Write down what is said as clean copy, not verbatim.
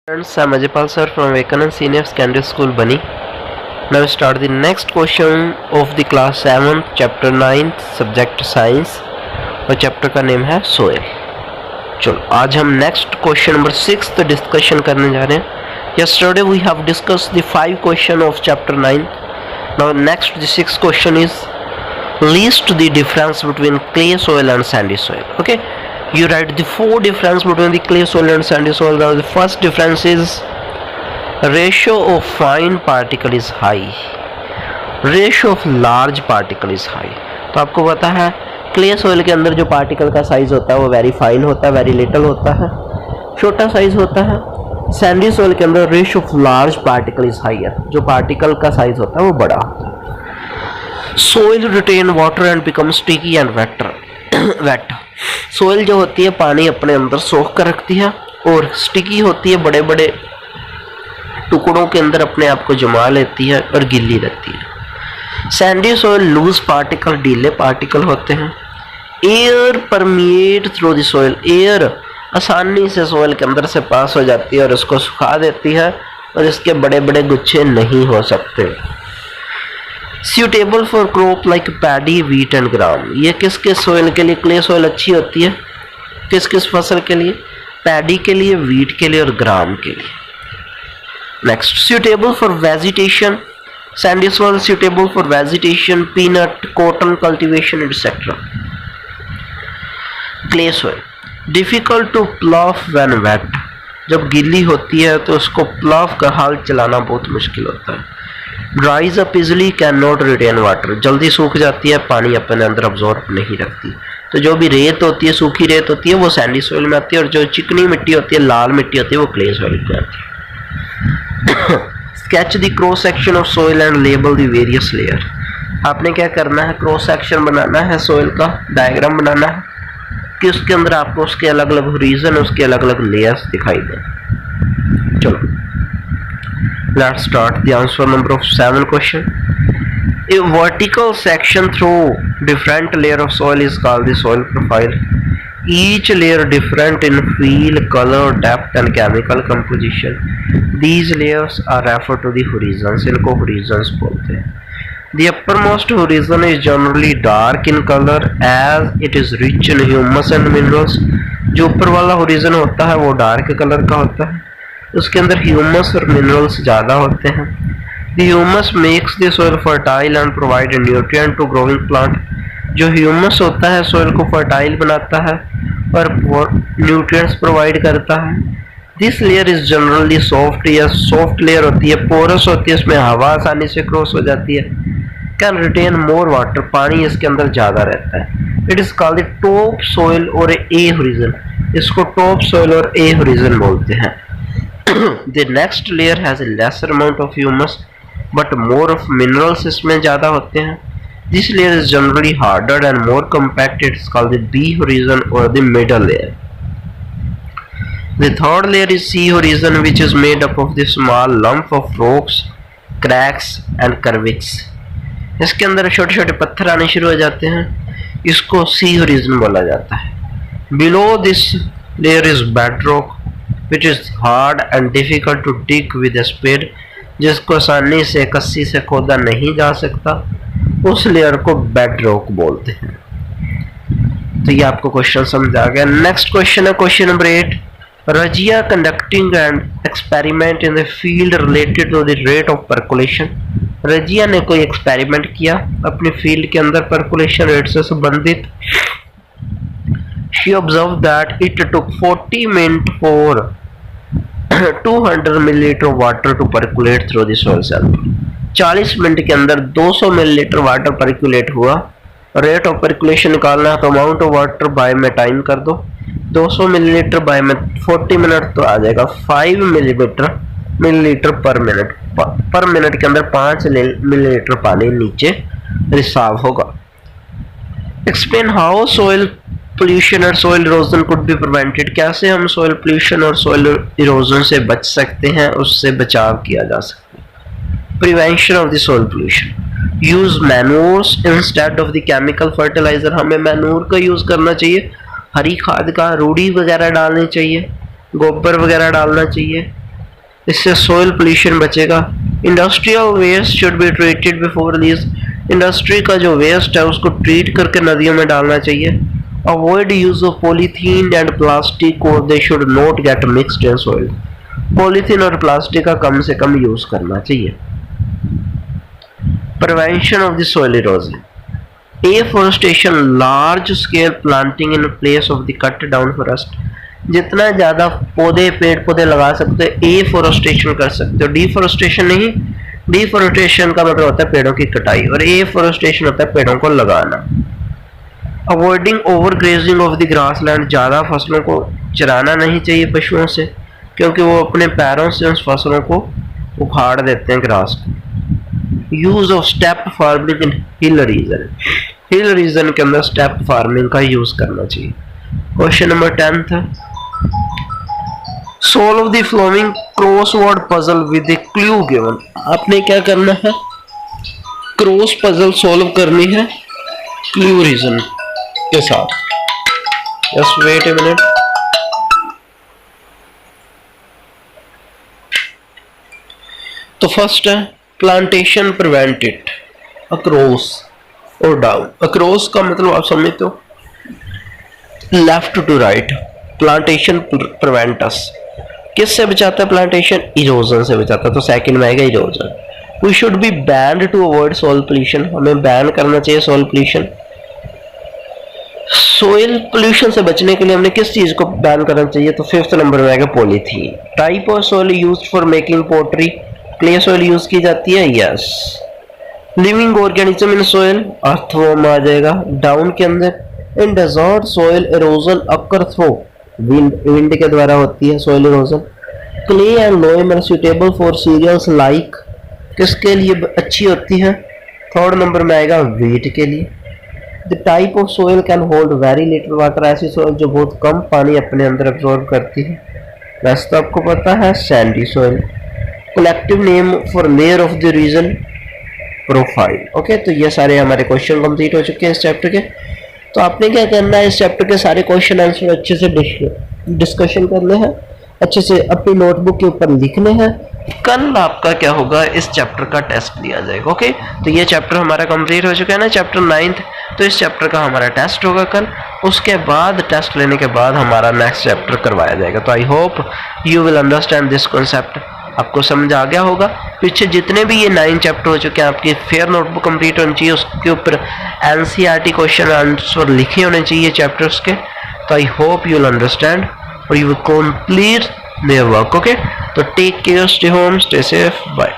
Friends, I'm Ajaypal sir from Vivekanand Senior Secondary School, Bani. Now start the next question of the class 7th, chapter 9th, subject science और chapter का name है soil. चलो आज हम next question number 6 discussion करने जा रहे हैं. Yesterday we have discussed the 5 question of chapter 9. Now next the 6th question is list the difference between clay soil and sandy soil. Okay, you write the 4 difference between the clay soil and sandy soil. Now the first difference is ratio of fine particle is high, ratio of large particle is high. तो आपको पता है clay soil के अंदर जो particle का size होता है वो वेरी फाइन होता है, वेरी लिटिल होता है, छोटा साइज होता है. सैंडी सोइल के अंदर ratio of large particle is higher, जो पार्टिकल का साइज होता है वो बड़ा होता है. Soil retain water and become sticky and wet. Soil जो होती है पानी अपने अंदर सोख कर रखती है और स्टिकी होती है, बड़े बड़े टुकड़ों के अंदर अपने आप को जमा लेती है और गिल्ली रहती है. सैंडी सोइल लूज पार्टिकल, ढीले पार्टिकल होते हैं. Air permeate through the soil, air आसानी से सोइल के अंदर से पास हो जाती है और उसको सुखा देती है और इसके बड़े बड़े गुच्छे नहीं हो सकते. suitable for crop like paddy, wheat and gram. ये किस किस सोइल के लिए क्ले सोइल अच्छी होती है? किस किस फसल के लिए? पैडी के लिए, वीट के लिए और ग्राम के लिए. Next, suitable for vegetation. Sandy soil suitable for vegetation, peanut, cotton cultivation etc. Clay soil difficult to plough when wet. जब गीली होती है तो उसको प्लाव का हाल चलाना बहुत मुश्किल होता है. Dries up easily, can not retain water. जल्दी सूख जाती है, पानी अपने अंदर अब्जॉर्ब नहीं रखती. तो जो भी रेत होती है, सूखी रेत होती है, वो सैंडी सोइल में आती है और जो चिकनी मिट्टी होती है, लाल मिट्टी होती है, वो क्ले सोइल में आती है. Sketch the cross section of soil and label the various layer. आपने क्या करना है, क्रॉस सेक्शन बनाना है, सोइल का डायग्राम बनाना है कि उसके अंदर आपको उसके अलग अलग रीजन, उसके अलग अलग लेयर्स दिखाई दें. चलो let's start the answer number of 7 question. A vertical section through different layer of soil is called the soil profile. Each layer different in feel, color, depth and chemical composition. These layers are referred to the horizons. इनको horizons बोलते हैं. The uppermost horizon is generally dark in color as it is rich in humus and minerals. जो ऊपर वाला horizon होता है वो dark colour का होता है, उसके अंदर ह्यूमस और मिनरल्स ज़्यादा होते हैं. The humus makes the soil fertile and provide a nutrient to growing plant. जो ह्यूमस होता है सोइल को फर्टाइल बनाता है और न्यूट्रिएंट्स प्रोवाइड करता है. This layer is generally soft, या सॉफ्ट लेयर होती है, पोरस होती है, इसमें हवा आसानी से क्रॉस हो जाती है. कैन रिटेन मोर वाटर, पानी इसके अंदर ज़्यादा रहता है. It is called the top soil और ए होरिजन. इसको टॉप सोइल और ए होरिजन बोलते हैं. The next layer has a lesser amount of humus but more of minerals इसमें ज़्यादा होते हैं. This layer is generally harder and more compact. It's called the B horizon or the middle layer. The third layer is C horizon, which is made up of the small lump of rocks, cracks and curvics. इसके अंदर छोटे छोटे पत्थर आने शुरू हो जाते हैं, इसको C horizon बोला जाता है. Below this layer is bedrock, which is hard and difficult to dig with a spade. जिसको आसानी से कस्सी से खोदा नहीं जा सकता, उस लेयर को बेडरॉक बोलते हैं. तो ये आपको क्वेश्चन समझ आ गया. नेक्स्ट क्वेश्चन है question number 8. Razia conducting and experiment in the field related to the rate of percolation. Razia ने कोई एक्सपेरिमेंट किया अपने फील्ड के अंदर परकुलेशन रेट से संबंधित. She observed that it took 40 minutes for 200 millilitre water to percolate through the soil sample. 40 minute के अंदर 200 मिलीलीटर वाटर परकुलेट हुआ. रेट ऑफ परकुलेशन निकालना है तो अमाउंट ऑफ वाटर बाय में टाइम कर दो. 200 मिलीलीटर बाय में 40 मिनट तो आ जाएगा 5 मिलीलीटर पर मिनट. पर मिनट के अंदर 5 मिलीलीटर पानी नीचे रिसाव होगा. एक्सप्लेन हाउ सोइल पोल्यूशन और soil erosion could be prevented. कैसे हम सोइल पोल्यूशन और सोइल इरोजन से बच सकते हैं, उससे बचाव किया जा सकता है. Prevention of the soil pollution. Use manures instead of the chemical fertiliser. हमें मैन्योर का यूज करना चाहिए, हरी खाद का, रूढ़ी वगैरह डालनी चाहिए, गोबर वगैरह डालना चाहिए. इससे सोइल पोल्यूशन बचेगा। Industrial waste should be treated before release, industry का जो वेस्ट है उसको ट्रीट करके नदियों में डालना चाहिए। Avoid use of polythene and plastic और they should not get mixed in soil, polythene और प्लास्टिक का कम से कम यूज करना चाहिए। Prevention of the soil erosion, afforestation, large scale planting in place of the cut down forest, जितना ज़्यादा पौधे पेड़ पौधे लगा सकते हो एफॉरेस्टेशन कर सकते हो, डिफॉरेस्टेशन नहीं। डिफॉरेस्टेशन का मतलब होता है पेड़ों की कटाई और एफॉरेस्टेशन होता है पेड़ों को लगाना। Avoiding over grazing of the grassland, ज़्यादा फसलों को चराना नहीं चाहिए पशुओं से, क्योंकि वो अपने पैरों से उस फसलों को उखाड़ देते हैं ग्रास को। Use of step farming in hill region, hill region के अंदर स्टेप फार्मिंग का यूज करना चाहिए। Question number 10 solve the following crossword puzzle with a clue given, आपने क्या करना है, क्रॉस पजल सॉल्व करनी है क्लू रीजन के साथ। Just wait a minute. तो फर्स्ट है प्लांटेशन प्रिवेंट इट, अक्रॉस और डाउन। अक्रॉस का मतलब आप समझते हो left to right, plantation prevent us, किससे बचाता है प्लांटेशन, इरोजन से बचाता है। तो सेकंड में आएगा erosion. We should be banned to avoid soil pollution, हमें बैन करना चाहिए सॉइल पोल्यूशन। सॉइल पोल्यूशन से बचने के लिए हमने किस चीज को बैन करना चाहिए, तो फिफ्थ नंबर में आएगा polythene. Type of soil used for making pottery, clay soil use की जाती है, yes. Living organism in soil, earthworm आ जाएगा। डाउन के अंदर in desert soil erosion occur through wind, wind के द्वारा होती है soil erosion. Clay and loam are suitable for cereals like, किसके लिए अच्छी होती है, थर्ड नंबर में आएगा व्हीट के लिए। The type of soil can hold very little water, ऐसी सॉइल जो बहुत कम पानी अपने अंदर एब्जॉर्ब करती है, वैसे तो आपको पता है sandy soil. Collective name for layer of the region, profile. Okay, तो ये सारे हमारे क्वेश्चन कंप्लीट हो चुके हैं इस चैप्टर के। तो आपने क्या करना है, इस चैप्टर के सारे क्वेश्चन आंसर अच्छे से डिस्कशन करने हैं, अच्छे से अपनी नोटबुक के ऊपर लिखने हैं। कल आपका क्या होगा, इस चैप्टर का टेस्ट लिया जाएगा। ओके, तो ये चैप्टर हमारा कंप्लीट हो चुका है ना, चैप्टर 9th। तो इस चैप्टर का हमारा टेस्ट होगा कल, उसके बाद टेस्ट लेने के बाद हमारा नेक्स्ट चैप्टर करवाया जाएगा। तो I hope you will understand this concept, आपको समझ आ गया होगा। पीछे जितने भी ये 9 चैप्टर हो चुके हैं, आपकी फेयर नोटबुक कंप्लीट होनी चाहिए, उसके ऊपर एनसीईआरटी क्वेश्चन आंसर लिखे होने चाहिए चैप्टर्स के। तो I hope you will understand और you will complete their work. Okay, तो take care, stay home, stay safe, bye.